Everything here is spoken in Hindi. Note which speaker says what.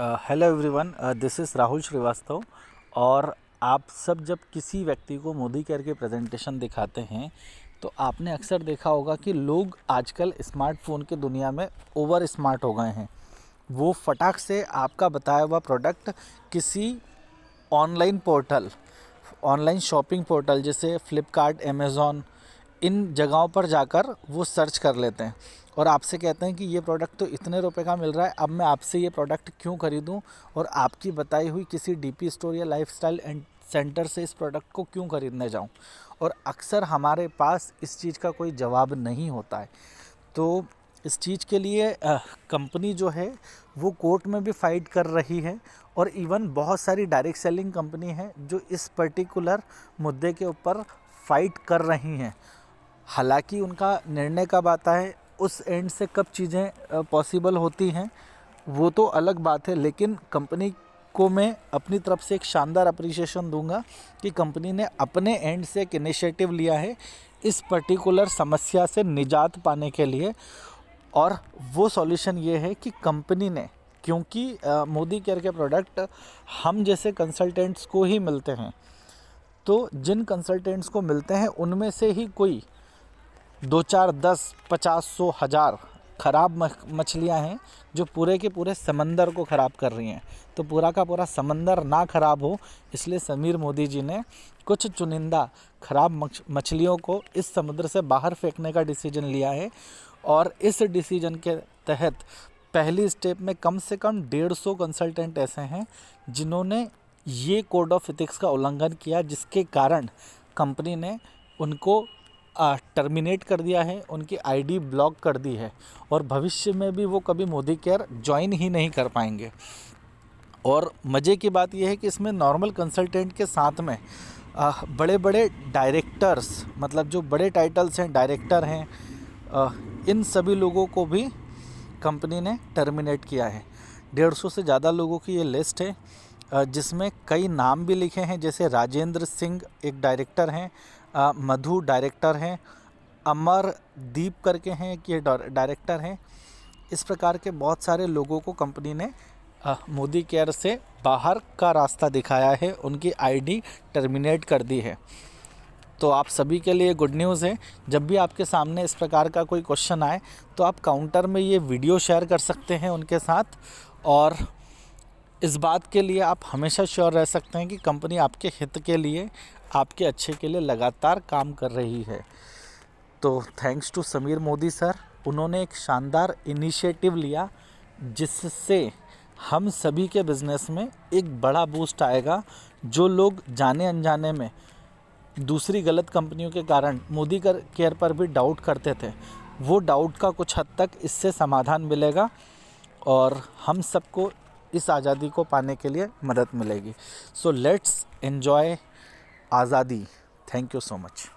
Speaker 1: Hello everyone, this is Rahul Shrivastava. और आप सब जब किसी व्यक्ति को मोदी केयर के प्रेजेंटेशन दिखाते हैं तो आपने अक्सर देखा होगा कि लोग आजकल स्मार्टफोन की दुनिया में ओवर स्मार्ट हो गए हैं। वो फटाक से आपका बताया हुआ प्रोडक्ट किसी online portal, online shopping portal जैसे फ्लिपकार्ट, अमेज़ॉन, इन जगहों पर जाकर वो सर्च कर लेते हैं और आपसे कहते हैं कि ये प्रोडक्ट तो इतने रुपए का मिल रहा है, अब मैं आपसे ये प्रोडक्ट क्यों ख़रीदूं और आपकी बताई हुई किसी डीपी स्टोर या लाइफस्टाइल सेंटर से इस प्रोडक्ट को क्यों ख़रीदने जाऊं। और अक्सर हमारे पास इस चीज़ का कोई जवाब नहीं होता है। तो इस चीज़ के लिए कंपनी जो है वो कोर्ट में भी फाइट कर रही है और इवन बहुत सारी डायरेक्ट सेलिंग कंपनी है जो इस पर्टिकुलर मुद्दे के ऊपर फाइट कर रही हैं। हालांकि उनका निर्णय कब आता है, उस एंड से कब चीज़ें पॉसिबल होती हैं, वो तो अलग बात है। लेकिन कंपनी को मैं अपनी तरफ से एक शानदार अप्रिसिएशन दूंगा कि कंपनी ने अपने एंड से एक इनिशिएटिव लिया है इस पर्टिकुलर समस्या से निजात पाने के लिए। और वो सॉल्यूशन ये है कि कंपनी ने, क्योंकि मोदी केयर के प्रोडक्ट हम जैसे कंसल्टेंट्स को ही मिलते हैं, तो जिन कंसल्टेंट्स को मिलते हैं उनमें से ही कोई 2-4, 10, 50, 100, 1000 ख़राब मछलियाँ हैं जो पूरे के पूरे समंदर को ख़राब कर रही हैं। तो पूरा का पूरा समंदर ना ख़राब हो, इसलिए समीर मोदी जी ने कुछ चुनिंदा ख़राब मछलियों को इस समुद्र से बाहर फेंकने का डिसीजन लिया है। और इस डिसीजन के तहत पहली स्टेप में कम से कम 150 कंसल्टेंट ऐसे हैं जिन्होंने ये कोड ऑफ एथिक्स का उल्लंघन किया, जिसके कारण कंपनी ने उनको टर्मिनेट कर दिया है, उनकी आईडी ब्लॉक कर दी है और भविष्य में भी वो कभी मोदी केयर ज्वाइन ही नहीं कर पाएंगे। और मज़े की बात यह है कि इसमें नॉर्मल कंसल्टेंट के साथ में बड़े बड़े डायरेक्टर्स, मतलब जो बड़े टाइटल्स हैं, डायरेक्टर हैं, इन सभी लोगों को भी कंपनी ने टर्मिनेट किया है। 150 से ज़्यादा लोगों की ये लिस्ट है, जिसमें कई नाम भी लिखे हैं, जैसे राजेंद्र सिंह एक डायरेक्टर हैं, मधु डायरेक्टर हैं, अमरदीप करके हैं कि डायरेक्टर हैं। इस प्रकार के बहुत सारे लोगों को कंपनी ने मोदी केयर से बाहर का रास्ता दिखाया है, उनकी आईडी टर्मिनेट कर दी है। तो आप सभी के लिए गुड न्यूज़ है, जब भी आपके सामने इस प्रकार का कोई क्वेश्चन आए तो आप काउंटर में ये वीडियो शेयर कर सकते हैं उनके साथ। और इस बात के लिए आप हमेशा श्योर रह सकते हैं कि कंपनी आपके हित के लिए, आपके अच्छे के लिए लगातार काम कर रही है। तो thanks to Sameer Modi sir, उन्होंने एक शानदार इनिशिएटिव लिया जिससे हम सभी के बिज़नेस में एक बड़ा बूस्ट आएगा। जो लोग जाने अनजाने में दूसरी गलत कंपनियों के कारण मोदी केयर पर भी डाउट करते थे, वो डाउट का कुछ हद तक इससे समाधान मिलेगा और हम सबको इस आज़ादी को पाने के लिए मदद मिलेगी। सो लेट्स एन्जॉय आज़ादी। Thank you so much.